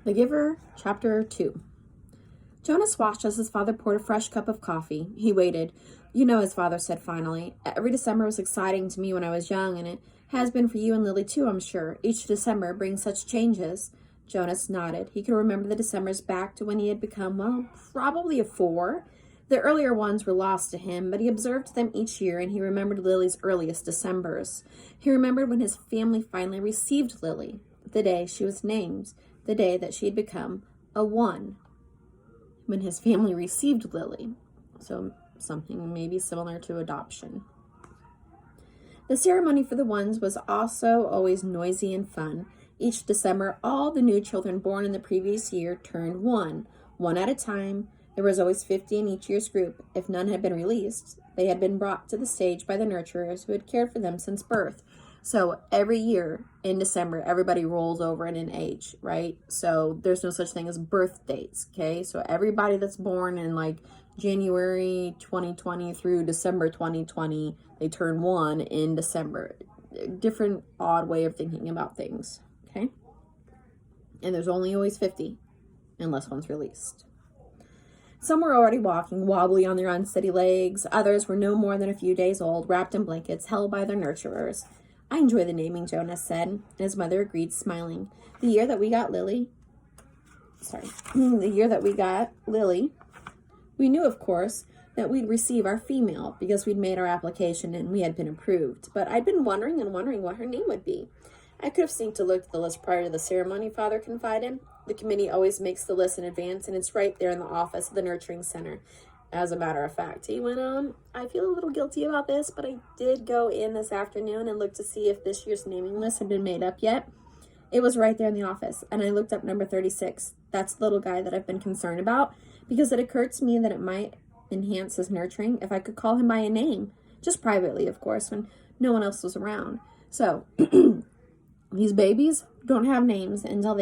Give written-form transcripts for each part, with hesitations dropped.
The Giver, Chapter 2. Jonas watched as his father poured a fresh cup of coffee. He waited. You know, his father said finally. Every December was exciting to me when I was young, and it has been for you and Lily too, I'm sure. Each December brings such changes. Jonas nodded. He could remember the Decembers back to when he had become, well, probably a 4. The earlier ones were lost to him, but he observed them each year, and he remembered Lily's earliest Decembers. He remembered when his family finally received Lily, the day she was named, the day that she had become a 1. When his family received Lily. So something maybe similar to adoption. The ceremony for the 1s was also always noisy and fun. Each December, all the new children born in the previous year turned 1 at a time. There was always 50 in each year's group. If none had been released, they had been brought to the stage by the nurturers who had cared for them since birth. So every year in December, everybody rolls over in an age, right? So there's no such thing as birth dates, okay? So everybody that's born in like January 2020 through December 2020, they turn 1 in December. Different odd way of thinking about things, okay? And there's only always 50 unless one's released. Some were already walking, wobbly on their unsteady legs. Others were no more than a few days old, wrapped in blankets, held by their nurturers. I enjoy the naming, Jonas said, and his mother agreed, smiling. The year that we got Lily, we knew, of course, that we'd receive our female because we'd made our application and we had been approved. But I'd been wondering what her name would be. I could have sneaked a look at the list prior to the ceremony, Father confided. The committee always makes the list in advance, and it's right there in the office of the nurturing center. As a matter of fact, he went on, I feel a little guilty about this, but I did go in this afternoon and look to see if this year's naming list had been made up yet. It was right there in the office, and I looked up number 36. That's the little guy that I've been concerned about, because it occurred to me that it might enhance his nurturing if I could call him by a name. Just privately, of course, when no one else was around. So, these babies don't have names until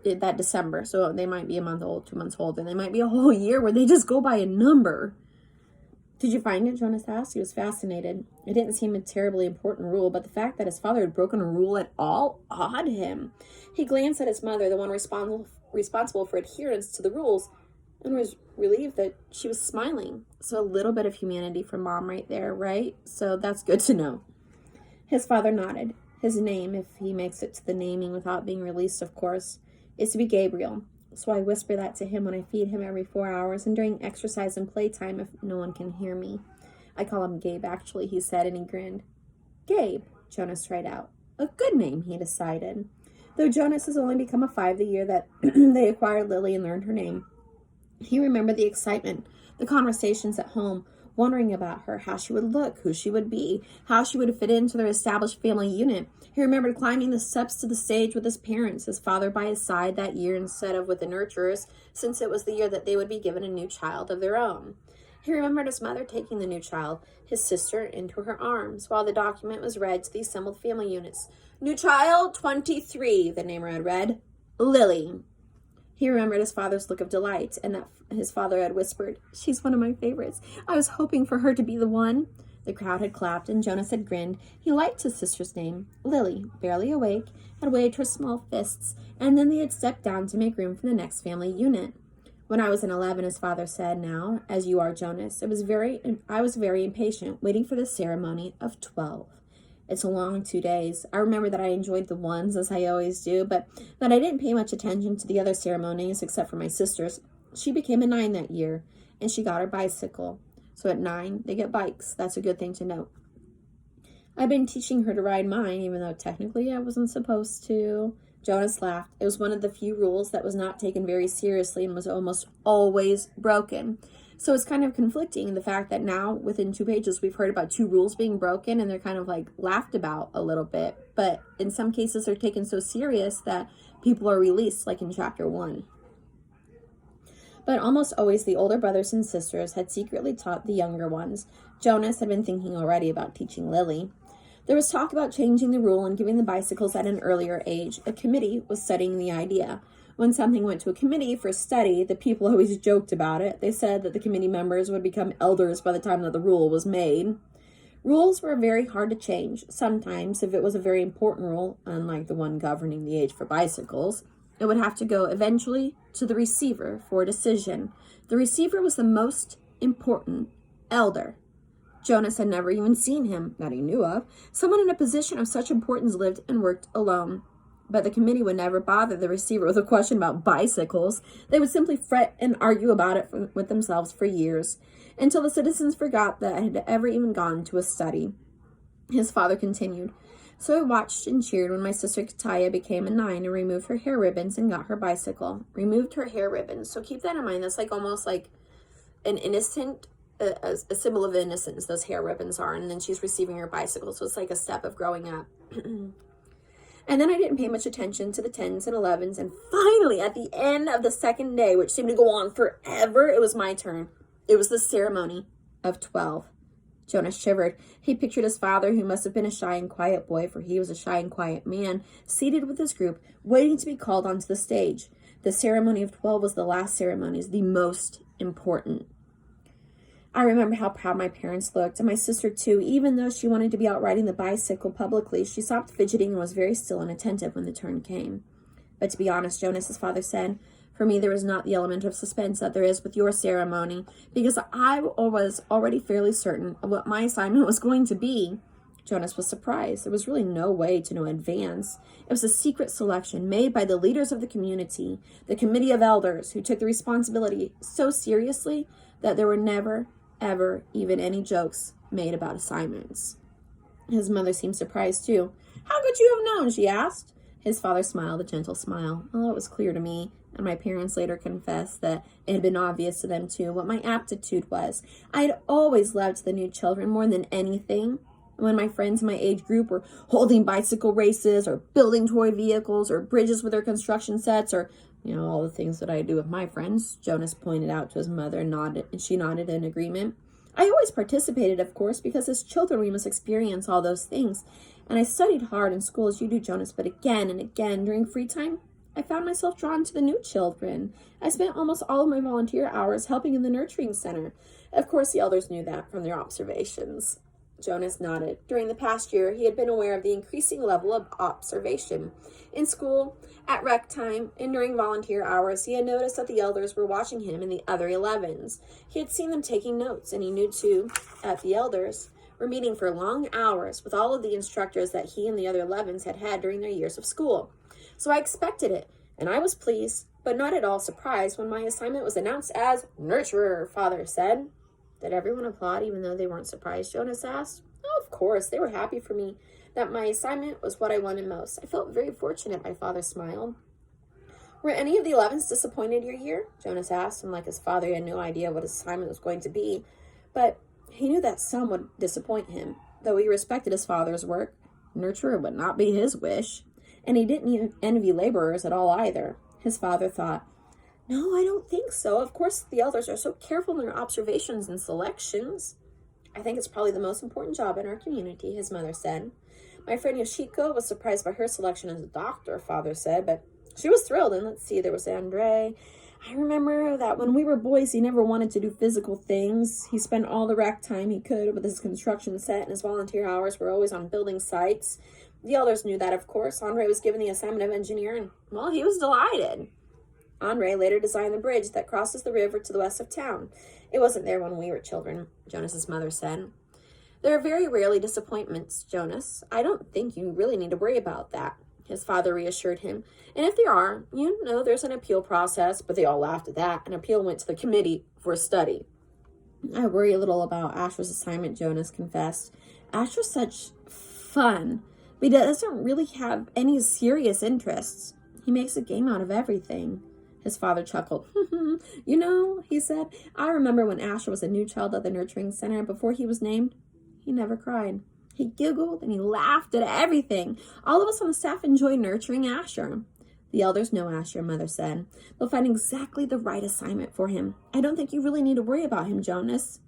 that December, so they might be a month old, 2 months old, and they might be a whole year where they just go by a number. Did you find it? Jonas asked. He was fascinated. It didn't seem a terribly important rule, but the fact that his father had broken a rule at all awed him. He glanced at his mother, the one responsible for adherence to the rules, and was relieved that she was smiling. So a little bit of humanity from Mom right there, right? So that's good to know. His father nodded. His name, if he makes it to the naming without being released, of course, is to be Gabriel. So I whisper that to him when I feed him every 4 hours and during exercise and playtime if no one can hear me. I call him Gabe, actually, he said, and he grinned. Gabe, Jonas tried out. A good name, he decided. Though Jonas has only become a 5 the year that they acquired Lily and learned her name. He remembered the excitement, the conversations at home, wondering about her, how she would look, who she would be, how she would fit into their established family unit. He remembered climbing the steps to the stage with his parents, his father by his side that year instead of with the nurturers, since it was the year that they would be given a new child of their own. He remembered his mother taking the new child, his sister, into her arms, while the document was read to the assembled family units. New child, 23, the name had read. Lily. He remembered his father's look of delight, and that his father had whispered, She's one of my favorites. I was hoping for her to be the one. The crowd had clapped, and Jonas had grinned. He liked his sister's name. Lily, barely awake, had waved her small fists, and then they had stepped down to make room for the next family unit. When I was in 11, his father said, now, as you are, Jonas, I was very impatient, waiting for the ceremony of 12. It's a long 2 days. I remember that I enjoyed the 1s, as I always do, but that I didn't pay much attention to the other ceremonies, except for my sister's. She became a 9 that year, and she got her bicycle. So at 9, they get bikes. That's a good thing to note. I've been teaching her to ride mine, even though technically I wasn't supposed to. Jonas laughed. It was one of the few rules that was not taken very seriously and was almost always broken. So it's kind of conflicting, the fact that now, within 2 pages, we've heard about 2 rules being broken, and they're kind of like laughed about a little bit. But in some cases, they're taken so serious that people are released, like in chapter 1. But almost always the older brothers and sisters had secretly taught the younger ones. Jonas had been thinking already about teaching Lily. There was talk about changing the rule and giving the bicycles at an earlier age. A committee was studying the idea. When something went to a committee for study, the people always joked about it. They said that the committee members would become elders by the time that the rule was made. Rules were very hard to change. Sometimes, if it was a very important rule, unlike the one governing the age for bicycles, It would have to go eventually to the receiver for a decision. The receiver was the most important elder. Jonas had never even seen him, that he knew of. Someone in a position of such importance lived and worked alone. But the committee would never bother the receiver with a question about bicycles. They would simply fret and argue about it with themselves for years, until the citizens forgot that it had ever even gone to a study. His father continued, "So I watched and cheered when my sister Kataya became a 9 and removed her hair ribbons and got her bicycle." Removed her hair ribbons. So keep that in mind. That's like almost like an innocent, a symbol of innocence, those hair ribbons are. And then she's receiving her bicycle. So it's like a step of growing up. And then I didn't pay much attention to the 10s and 11s. And finally, at the end of the second day, which seemed to go on forever, it was my turn. It was the ceremony of 12. Jonas shivered. He pictured his father, who must have been a shy and quiet boy, for he was a shy and quiet man, seated with his group, waiting to be called onto the stage. The ceremony of 12 was the last ceremony, the most important. I remember how proud my parents looked, and my sister too. Even though she wanted to be out riding the bicycle publicly, she stopped fidgeting and was very still and attentive when the turn came. "But to be honest, Jonas," his father said, "for me there was not the element of suspense that there is with your ceremony, because I was already fairly certain of what my assignment was going to be." Jonas was surprised. There was really no way to know in advance. It was a secret selection made by the leaders of the community, the committee of elders, who took the responsibility so seriously that there were never, ever even any jokes made about assignments. His mother seemed surprised too. "How could you have known?" she asked. His father smiled a gentle smile. It was clear to me, and my parents later confessed that it had been obvious to them too what my aptitude was. I had always loved the new children more than anything. When my friends in my age group were holding bicycle races or building toy vehicles or bridges with their construction sets or, all the things that I do with my friends, Jonas pointed out to his mother and she nodded in agreement. I always participated, of course, because as children we must experience all those things. And I studied hard in school as you do, Jonas, but again and again during free time, I found myself drawn to the new children. I spent almost all of my volunteer hours helping in the nurturing center. Of course, the elders knew that from their observations. Jonas nodded. During the past year, he had been aware of the increasing level of observation. In school, at rec time, and during volunteer hours, he had noticed that the elders were watching him and the other 11s. He had seen them taking notes, and he knew, too, that the elders were meeting for long hours with all of the instructors that he and the other 11s had had during their years of school. So I expected it, and I was pleased, but not at all surprised when my assignment was announced as nurturer, Father said. Did everyone applaud even though they weren't surprised? Jonas asked. Oh, of course. They were happy for me that my assignment was what I wanted most. I felt very fortunate, my father smiled. Were any of the 11s disappointed your year? Jonas asked, and like his father, he had no idea what his assignment was going to be. But he knew that some would disappoint him. Though he respected his father's work, nurturer would not be his wish. And he didn't even envy laborers at all either. His father thought, "No, I don't think so. Of course, the elders are so careful in their observations and selections." "I think it's probably the most important job in our community," his mother said. "My friend Yoshiko was surprised by her selection as a doctor," Father said, but she was thrilled. And let's see, there was Andre. I remember that when we were boys, he never wanted to do physical things. He spent all the rec time he could with his construction set, and his volunteer hours were always on building sites. The elders knew that, of course. Andre was given the assignment of engineer, and, well, he was delighted. Andre later designed the bridge that crosses the river to the west of town. It wasn't there when we were children, Jonas's mother said. "There are very rarely disappointments, Jonas. I don't think you really need to worry about that," his father reassured him. "And if there are, there's an appeal process," but they all laughed at that. An appeal went to the committee for study. "I worry a little about Asher's assignment," Jonas confessed. "Asher's such fun, but he doesn't really have any serious interests. He makes a game out of everything." His father chuckled. He said, "I remember when Asher was a new child at the nurturing center. Before he was named, he never cried. He giggled and he laughed at everything. All of us on the staff enjoy nurturing Asher." "The elders know Asher," Mother said. "They'll find exactly the right assignment for him. I don't think you really need to worry about him, Jonas.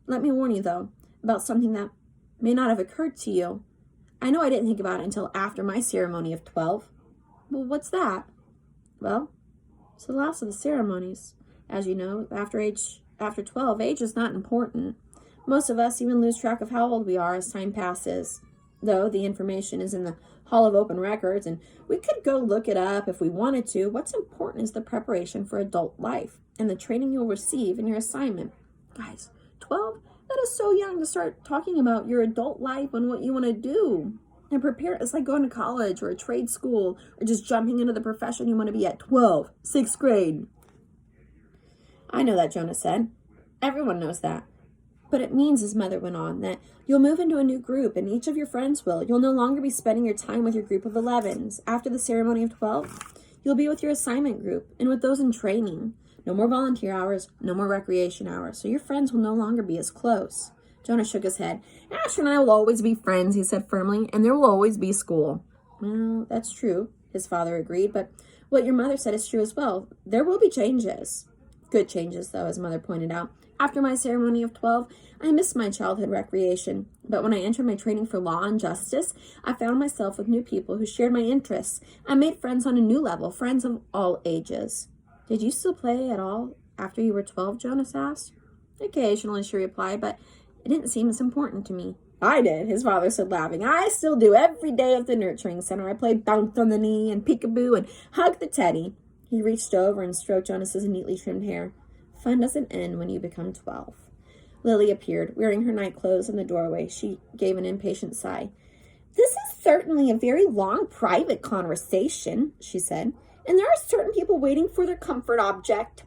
Let me warn you, though, about something that may not have occurred to you. I know I didn't think about it until after my ceremony of 12. "Well, what's that?" "Well, it's the last of the ceremonies. As you know, after 12, age is not important. Most of us even lose track of how old we are as time passes. though the information is in the Hall of Open Records, and we could go look it up if we wanted to. What's important is the preparation for adult life and the training you'll receive in your assignment. Guys, 12? That is so young to start talking about your adult life and what you want to do. And prepare, it's like going to college or a trade school or just jumping into the profession you want to be at 12, 6th grade. I know that, Jonas said. Everyone knows that. But it means, his mother went on, that you'll move into a new group, and each of your friends will. You'll no longer be spending your time with your group of 11s. After the ceremony of 12, you'll be with your assignment group and with those in training. No more volunteer hours, no more recreation hours, so your friends will no longer be as close. Jonas shook his head. Asher and I will always be friends, he said firmly, and there will always be school. Well, that's true, his father agreed, but what your mother said is true as well. There will be changes. Good changes, though, his mother pointed out. After my ceremony of 12, I missed my childhood recreation, but when I entered my training for law and justice, I found myself with new people who shared my interests. I made friends on a new level, friends of all ages. Did you still play at all after you were 12, Jonas asked. Occasionally, she replied, but it didn't seem as important to me. I did, his father said, laughing. I still do every day at the nurturing center. I play bounce on the knee and peekaboo and hug the teddy. He reached over and stroked Jonas's neatly trimmed hair. Fun doesn't end when you become 12. Lily appeared, wearing her night clothes in the doorway. She gave an impatient sigh. This is certainly a very long, private conversation, she said, and there are certain people waiting for their comfort object.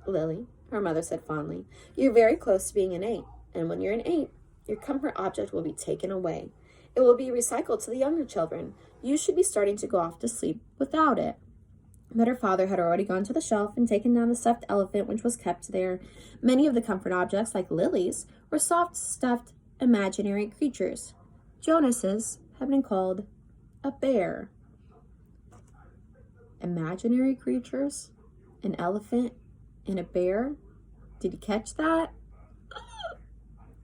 Lily, her mother said fondly, you're very close to being an 8, and when you're an 8, your comfort object will be taken away. It will be recycled to the younger children. You should be starting to go off to sleep without it. But her father had already gone to the shelf and taken down the stuffed elephant which was kept there. Many of the comfort objects, like Lily's, were soft, stuffed, imaginary creatures. Jonas's had been called a bear. Imaginary creatures? An elephant and a bear? Did you catch that?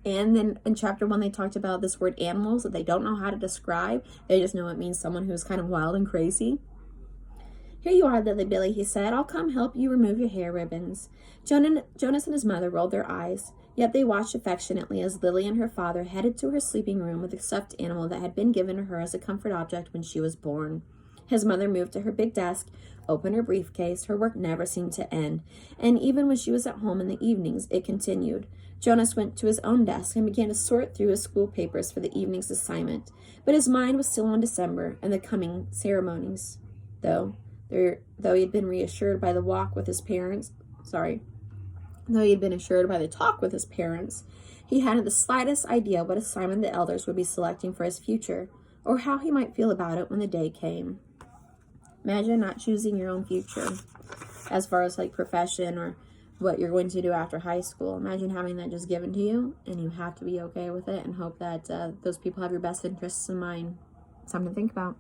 And then in chapter 1, they talked about this word animals that they don't know how to describe. They just know it means someone who's kind of wild and crazy. Here you are, Lily Billy, he said. I'll come help you remove your hair ribbons. Jonas and his mother rolled their eyes, yet they watched affectionately as Lily and her father headed to her sleeping room with a stuffed animal that had been given to her as a comfort object when she was born. His mother moved to her big desk, opened her briefcase. Her work never seemed to end, and even when she was at home in the evenings, it continued. Jonas went to his own desk and began to sort through his school papers for the evening's assignment, but his mind was still on December and the coming ceremonies. Though he had been reassured by the talk with his parents, he hadn't the slightest idea what assignment the elders would be selecting for his future, or how he might feel about it when the day came. Imagine not choosing your own future, as far as like profession or what you're going to do after high school. Imagine having that just given to you, and you have to be okay with it and hope that those people have your best interests in mind. Something to think about.